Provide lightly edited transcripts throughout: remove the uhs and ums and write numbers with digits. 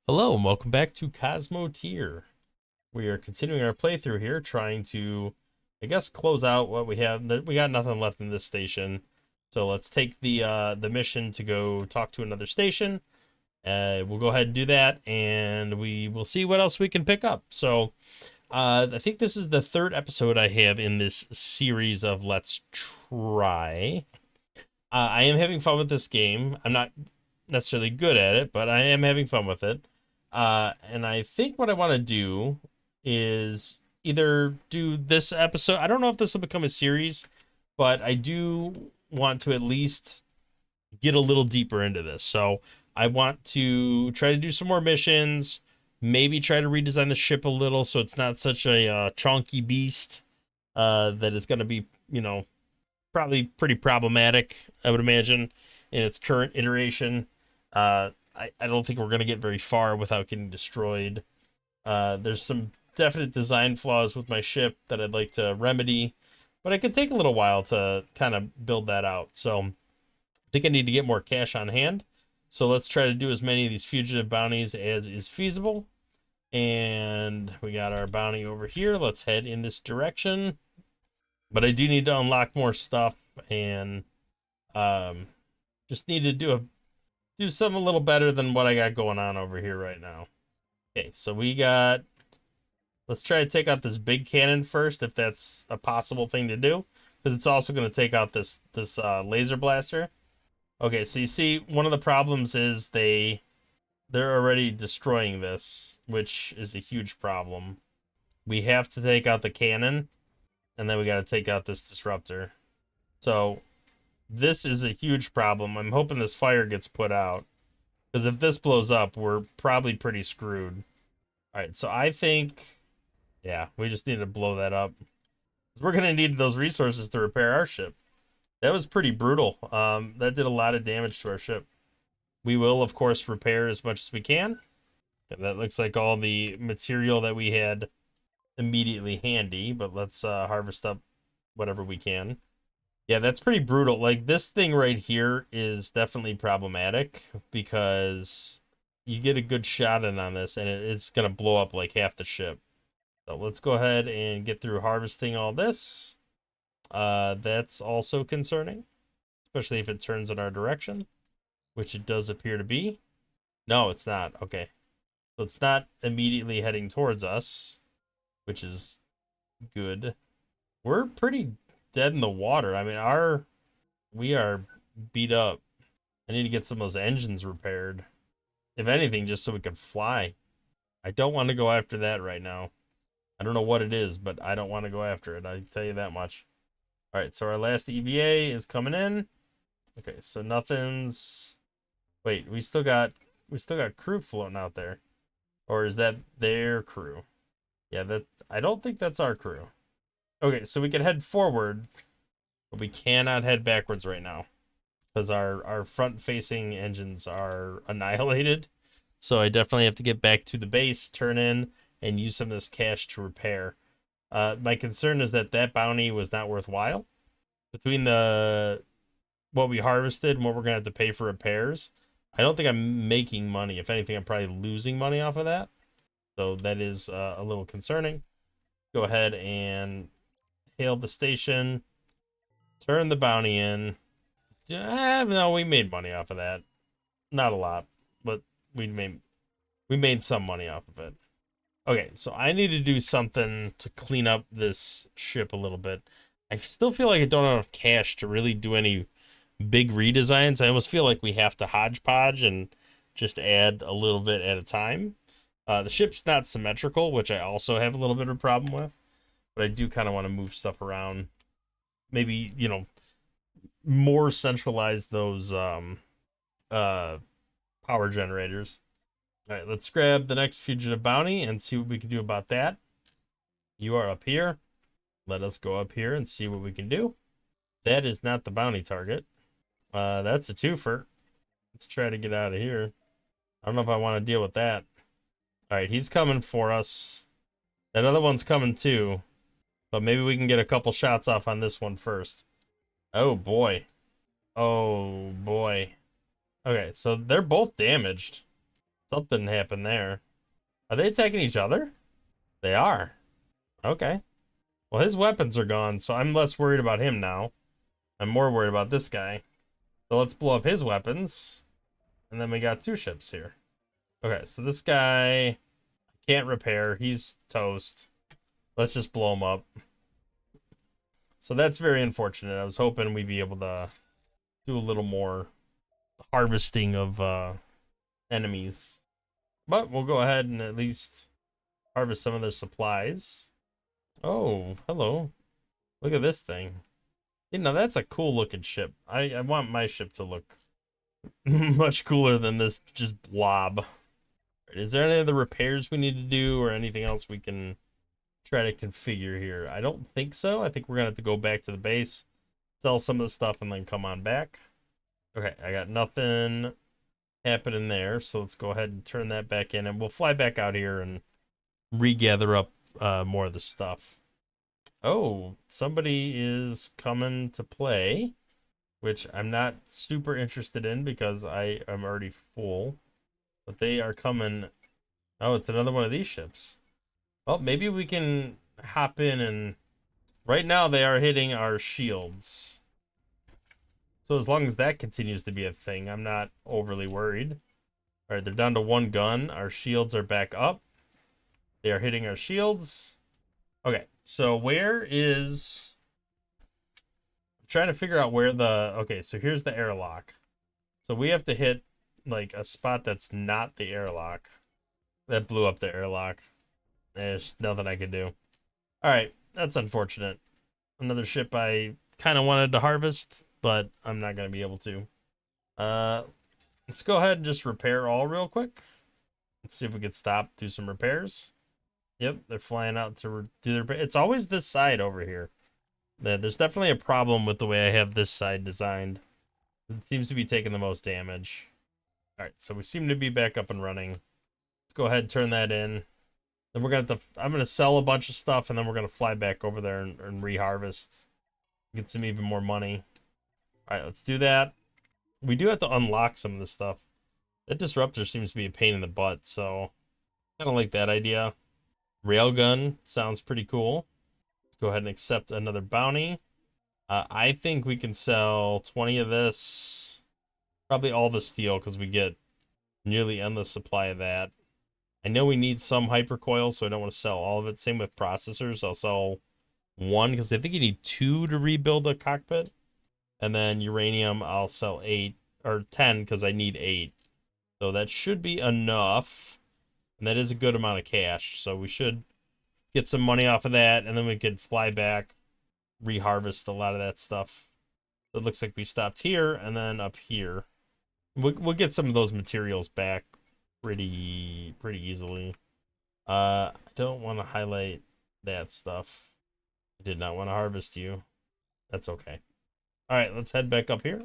Hello and welcome back to Cosmoteer. We are continuing our playthrough here, trying to, I guess, close out what we have. We got nothing left in this station, so let's take the mission to go talk to another station. We'll go ahead and do that, and we will see what else we can pick up. So, I think this is the third episode I have in this series of Let's Try. I am having fun with this game. I'm not necessarily good at it, but I am having fun with it. And I think what I want to do is either do this episode. I don't know if this will become a series, but I do want to at least get a little deeper into this. So I want to try to do some more missions, maybe try to redesign the ship a little so it's not such a chonky beast that is going to be, probably pretty problematic, I would imagine, in its current iteration. I don't think we're going to get very far without getting destroyed. There's some definite design flaws with my ship that I'd like to remedy, but it could take a little while to kind of build that out. So I think I need to get more cash on hand. So let's try to do as many of these fugitive bounties as is feasible. And we got our bounty over here. Let's head in this direction. But I do need to unlock more stuff and just need to do something a little better than what I got going on over here right now. Okay, so let's try to take out this big cannon first, if that's a possible thing to do, because it's also going to take out this laser blaster. Okay, so you see, one of the problems is they're already destroying this, which is a huge problem. We have to take out the cannon, and then we got to take out this disruptor. So this is a huge problem. I'm hoping this fire gets put out, because if this blows up, we're probably pretty screwed. All right, so I think, yeah, we just need to blow that up. We're going to need those resources to repair our ship. That was pretty brutal. That did a lot of damage to our ship. We will, of course, repair as much as we can. And that looks like all the material that we had immediately handy, but let's harvest up whatever we can. Yeah, that's pretty brutal. Like, this thing right here is definitely problematic because you get a good shot in on this and it's going to blow up like half the ship. So let's go ahead and get through harvesting all this. That's also concerning, especially if it turns in our direction, which it does appear to be. No, it's not. Okay. So it's not immediately heading towards us, which is good. We're pretty dead in the water. I mean, we are beat up. I need to get some of those engines repaired. If anything, just so we can fly. I don't want to go after that right now. I don't know what it is, but I don't want to go after it. I tell you that much. All right, so our last EVA is coming in. Okay, so nothing's. Wait, we still got crew floating out there, or is that their crew? Yeah, I don't think that's our crew. Okay, so we can head forward, but we cannot head backwards right now because our front-facing engines are annihilated. So I definitely have to get back to the base, turn in, and use some of this cash to repair. My concern is that bounty was not worthwhile. Between what we harvested and what we're gonna have to pay for repairs, I don't think I'm making money. If anything, I'm probably losing money off of that. So that is a little concerning. Go ahead and hail the station. Turn the bounty in. No, we made money off of that. Not a lot, but we made some money off of it. Okay, so I need to do something to clean up this ship a little bit. I still feel like I don't have enough cash to really do any big redesigns. I almost feel like we have to hodgepodge and just add a little bit at a time. The ship's not symmetrical, which I also have a little bit of a problem with, but I do kind of want to move stuff around. Maybe, more centralize those power generators. All right, let's grab the next fugitive bounty and see what we can do about that. You are up here. Let us go up here and see what we can do. That is not the bounty target. That's a twofer. Let's try to get out of here. I don't know if I want to deal with that. All right, he's coming for us. That other one's coming too. But maybe we can get a couple shots off on this one first. Oh, boy. Oh, boy. Okay, so they're both damaged. Something happened there. Are they attacking each other? They are. Okay. Well, his weapons are gone, so I'm less worried about him now. I'm more worried about this guy. So let's blow up his weapons. And then we got 2 ships here. Okay, so this guy can't repair. He's toast. Let's just blow him up. So that's very unfortunate. I was hoping we'd be able to do a little more harvesting of enemies. But we'll go ahead and at least harvest some of their supplies. Oh, hello. Look at this thing. You know, that's a cool looking ship. I want my ship to look much cooler than this just blob. Is there any other repairs we need to do or anything else we can try to configure here? I don't think so. I think we're gonna have to go back to the base, sell some of the stuff, and then come on back. Okay, I got nothing happening there, so let's go ahead and turn that back in, and we'll fly back out here and regather up more of the stuff. Oh, somebody is coming to play, which I'm not super interested in because I am already full. But they are coming. Oh, it's another one of these ships. Well, maybe we can hop in and... Right now they are hitting our shields. So as long as that continues to be a thing, I'm not overly worried. Alright, they're down to 1 gun. Our shields are back up. They are hitting our shields. Okay, so where is... I'm trying to figure out where the... Okay, so here's the airlock. So we have to hit, like, a spot that's not the airlock. That blew up the airlock. There's nothing I can do. Alright, that's unfortunate. Another ship I kind of wanted to harvest, but I'm not going to be able to. Let's go ahead and just repair all real quick. Let's see if we can stop, do some repairs. Yep, they're flying out to do their... It's always this side over here. There's definitely a problem with the way I have this side designed. It seems to be taking the most damage. Alright, so we seem to be back up and running. Let's go ahead and turn that in. Then we're gonna I'm gonna sell a bunch of stuff, and then we're gonna fly back over there and reharvest. Get some even more money. Alright, let's do that. We do have to unlock some of this stuff. That disruptor seems to be a pain in the butt, so I don't like that idea. Railgun sounds pretty cool. Let's go ahead and accept another bounty. I think we can sell 20 of this. Probably all the steel, because we get nearly endless supply of that. I know we need some hypercoil, so I don't want to sell all of it. Same with processors. I'll sell 1, because I think you need 2 to rebuild a cockpit. And then uranium, I'll sell 8, or 10, because I need 8. So that should be enough. And that is a good amount of cash. So we should get some money off of that, and then we could fly back, reharvest a lot of that stuff. So it looks like we stopped here, and then up here. We'll get some of those materials back pretty easily. I don't want to highlight that stuff. I did not want to harvest you. That's okay. All right, let's head back up here.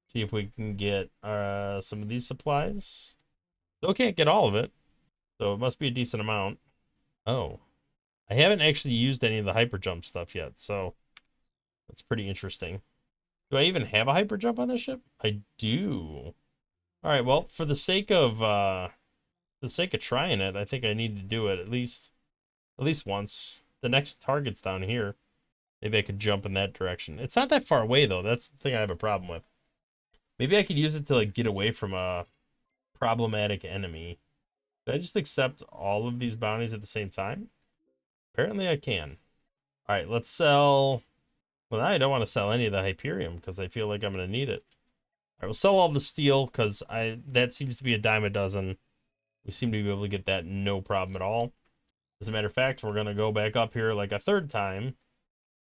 See if we can get some of these supplies. Still can't get all of it, so it must be a decent amount. Oh, I haven't actually used any of the hyper jump stuff yet, so that's pretty interesting. Do I even have a hyper jump on this ship? I do. All right, well, for the sake of trying it, I think I need to do it at least once. The next target's down here. Maybe I could jump in that direction. It's not that far away though. That's the thing I have a problem with. Maybe I could use it to like get away from a problematic enemy. Did I just accept all of these bounties at the same time? Apparently I can. All right, let's sell. Well, I don't want to sell any of the Hyperium because I feel like I'm going to need it. All right, we'll sell all the steel because that seems to be a dime a dozen. We seem to be able to get that no problem at all. As a matter of fact, we're going to go back up here like a 3rd time,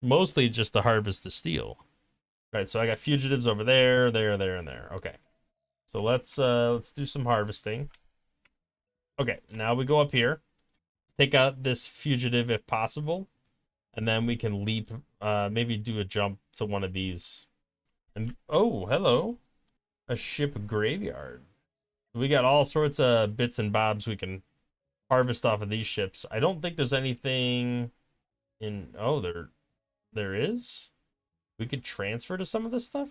mostly just to harvest the steel. All right, so I got fugitives over there, and there. Okay. So let's do some harvesting. Okay, now we go up here. Let's take out this fugitive if possible. And then we can leap, maybe do a jump to one of these. And oh, hello. A ship graveyard. We got all sorts of bits and bobs we can harvest off of these ships. I don't think there's anything in... Oh, there is? We could transfer to some of this stuff?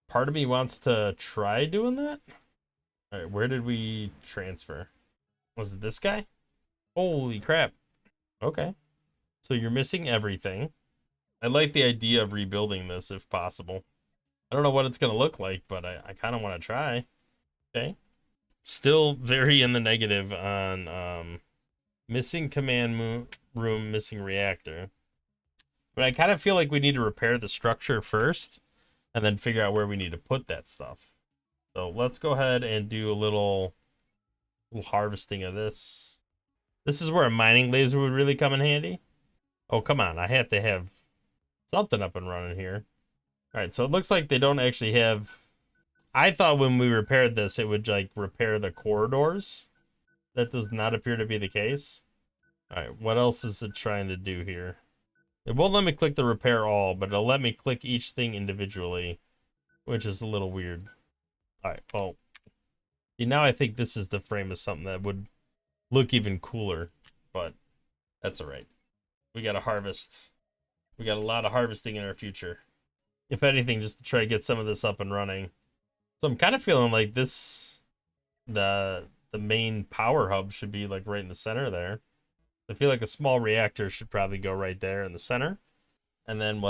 Part of me wants to try doing that. All right, where did we transfer? Was it this guy? Holy crap. Okay. So you're missing everything. I like the idea of rebuilding this if possible. I don't know what it's going to look like, but I kind of want to try. Okay. Still very in the negative on missing room, missing reactor. But I kind of feel like we need to repair the structure first and then figure out where we need to put that stuff. So let's go ahead and do a little harvesting of this. This is where a mining laser would really come in handy. Oh, come on. I have to have something up and running here. All right, so it looks like they don't actually have... I thought when we repaired this, it would like repair the corridors. That does not appear to be the case. All right, what else is it trying to do here? It won't let me click the repair all, but it'll let me click each thing individually, which is a little weird. All right, well, see, now I think this is the frame of something that would look even cooler, but that's all right. We got to harvest. We got a lot of harvesting in our future. If anything, just to try to get some of this up and running. So I'm kind of feeling like this, the main power hub should be like right in the center there. I feel like a small reactor should probably go right there in the center. And then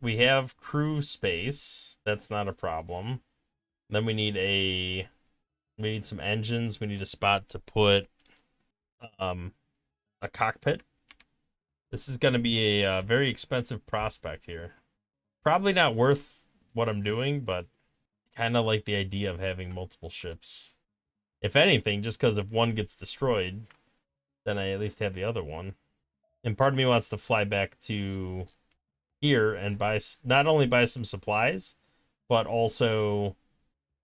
we have crew space. That's not a problem. Then we need some engines. We need a spot to put a cockpit. This is going to be a very expensive prospect here. Probably not worth what I'm doing, but kind of like the idea of having multiple ships. If anything, just because if one gets destroyed, then I at least have the other one. And part of me wants to fly back to here and not only buy some supplies, but also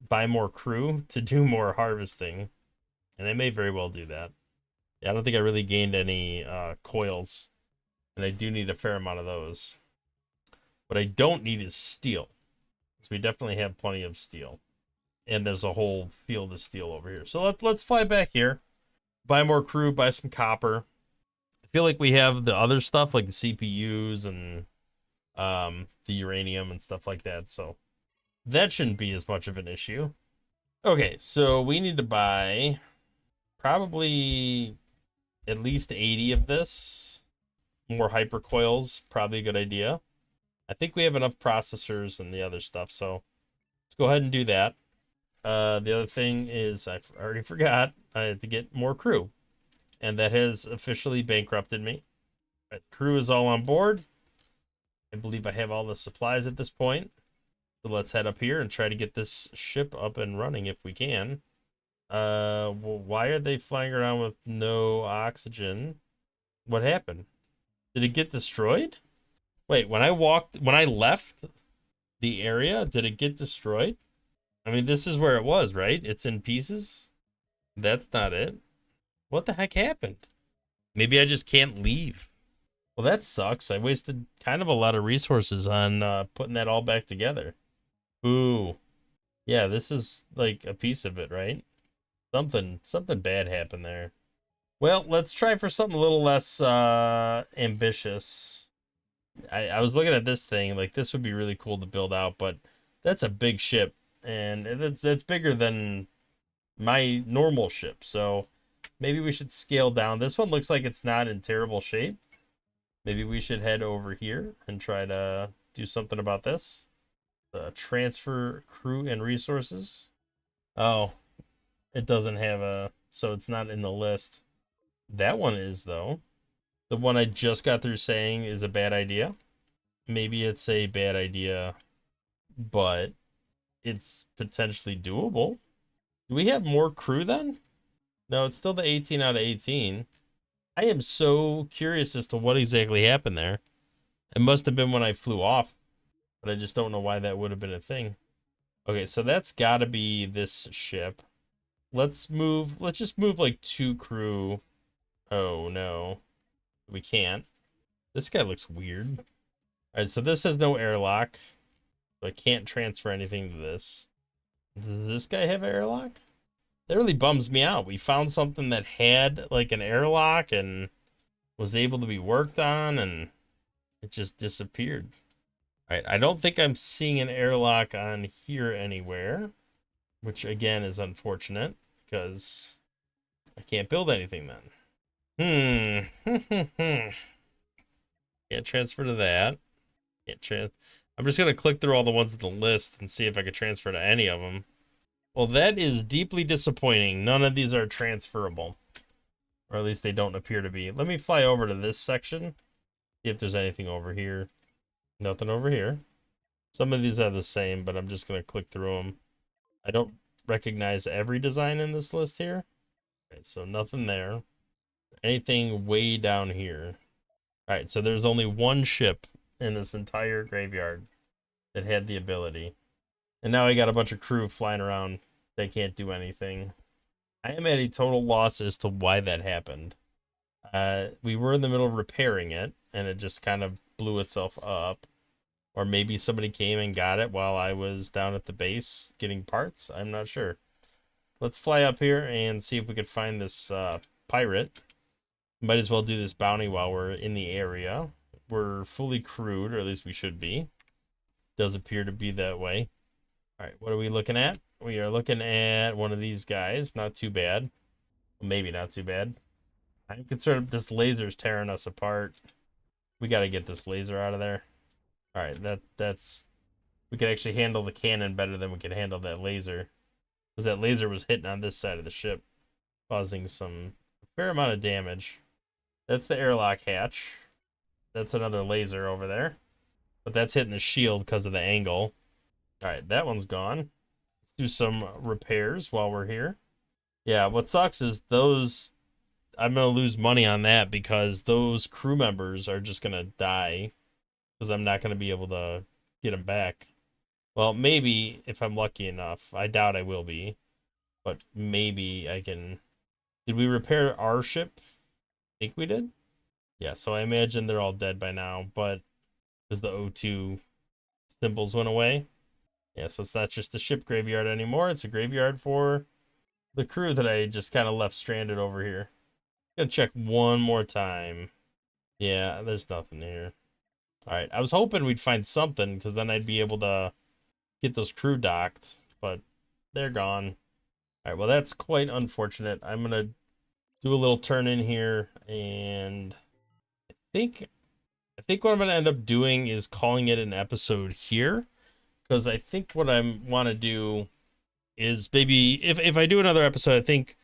buy more crew to do more harvesting. And I may very well do that. Yeah, I don't think I really gained any coils. And I do need a fair amount of those. What I don't need is steel. So we definitely have plenty of steel. And there's a whole field of steel over here. So let's fly back here. Buy more crew, buy some copper. I feel like we have the other stuff like the CPUs and the uranium and stuff like that. So that shouldn't be as much of an issue. Okay, so we need to buy probably at least 80 of this. More hypercoils, probably a good idea. I think we have enough processors and the other stuff, so let's go ahead and do that. The other thing is I already forgot I had to get more crew, and that has officially bankrupted me. Right, crew is all on board. I believe I have all the supplies at this point. So let's head up here and try to get this ship up and running if we can. Well, why are they flying around with no oxygen? What happened? Did it get destroyed? Wait, when I left the area, did it get destroyed? I mean, this is where it was, right? It's in pieces? That's not it. What the heck happened? Maybe I just can't leave. Well, that sucks. I wasted kind of a lot of resources on putting that all back together. Ooh. Yeah, this is like a piece of it, right? Something bad happened there. Well, let's try for something a little less ambitious. I was looking at this thing, like this would be really cool to build out, but that's a big ship, and it's bigger than my normal ship, so maybe we should scale down. This one looks like it's not in terrible shape. Maybe we should head over here and try to do something about this. Transfer crew and resources. Oh, it doesn't have so it's not in the list. That one is, though. The one I just got through saying is a bad idea. Maybe it's a bad idea, but it's potentially doable. Do we have more crew then? No, it's still the 18 out of 18. I am so curious as to what exactly happened there. It must have been when I flew off, but I just don't know why that would have been a thing. Okay, so that's got to be this ship. Let's just move like 2 crew. Oh, no. We can't. This guy looks weird. All right, so this has no airlock. So I can't transfer anything to this. Does this guy have an airlock? That really bums me out. We found something that had like an airlock and was able to be worked on, and it just disappeared. All right, I don't think I'm seeing an airlock on here anywhere, which again is unfortunate because I can't build anything then. Can't transfer to that. I'm just gonna click through all the ones at the list and see if I could transfer to any of them. Well, that is deeply disappointing. None of these are transferable. Or at least they don't appear to be. Let me fly over to this section. See if there's anything over here. Nothing over here. Some of these are the same, but I'm just going to click through them. I don't recognize every design in this list here. Okay, so nothing there. Anything way down here. Alright, so there's only one ship in this entire graveyard that had the ability. And now I got a bunch of crew flying around. They can't do anything. I am at a total loss as to why that happened. We were in the middle of repairing it, and it just kind of blew itself up. Or maybe somebody came and got it while I was down at the base getting parts. I'm not sure. Let's fly up here and see if we could find this pirate. Might as well do this bounty while we're in the area. We're fully crewed, or at least we should be. Does appear to be that way. All right, what are we looking at? We are looking at one of these guys. Not too bad. Well, maybe not too bad. I'm concerned this laser's tearing us apart. We got to get this laser out of there. All right, that's... We could actually handle the cannon better than we could handle that laser. Because that laser was hitting on this side of the ship, causing some fair amount of damage. That's the airlock hatch. That's another laser over there. But that's hitting the shield because of the angle. Alright, that one's gone. Let's do some repairs while we're here. Yeah, what sucks is those... I'm going to lose money on that because those crew members are just going to die. Because I'm not going to be able to get them back. Well, maybe if I'm lucky enough. I doubt I will be. But maybe I can... Did we repair our ship? I think we did? Yeah, so I imagine they're all dead by now. But because the O2 symbols went away. Yeah, so it's not just the ship graveyard anymore. It's a graveyard for the crew that I just kind of left stranded over here. Gonna check one more time. Yeah, there's nothing here. Alright, I was hoping we'd find something, because then I'd be able to get those crew docked, but they're gone. Alright, well that's quite unfortunate. I'm gonna do a little turn in here, and I think what I'm gonna end up doing is calling it an episode here. Because I think what I want to do is maybe, if I do another episode, I think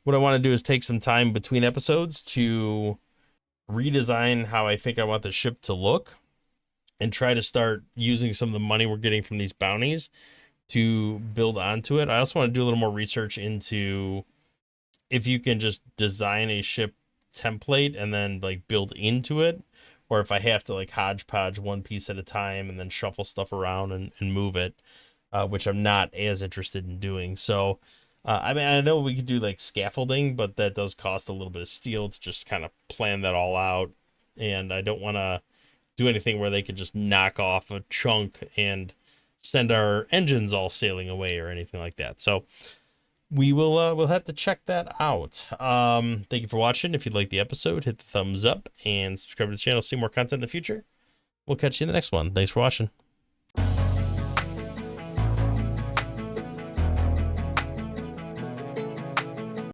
what I want to do is take some time between episodes to redesign how I think I want the ship to look and try to start using some of the money we're getting from these bounties to build onto it. I also want to do a little more research into if you can just design a ship template and then like build into it, or if I have to like hodgepodge one piece at a time and then shuffle stuff around and move it, which I'm not as interested in doing. So, I mean, I know we could do like scaffolding, but that does cost a little bit of steel to just kind of plan that all out. And I don't want to do anything where they could just knock off a chunk and send our engines all sailing away or anything like that. So we will we'll have to check that out. Thank you for watching. If you'd like the episode, hit the thumbs up and subscribe to the channel to see more content in the future. We'll catch you in the next one. Thanks for watching.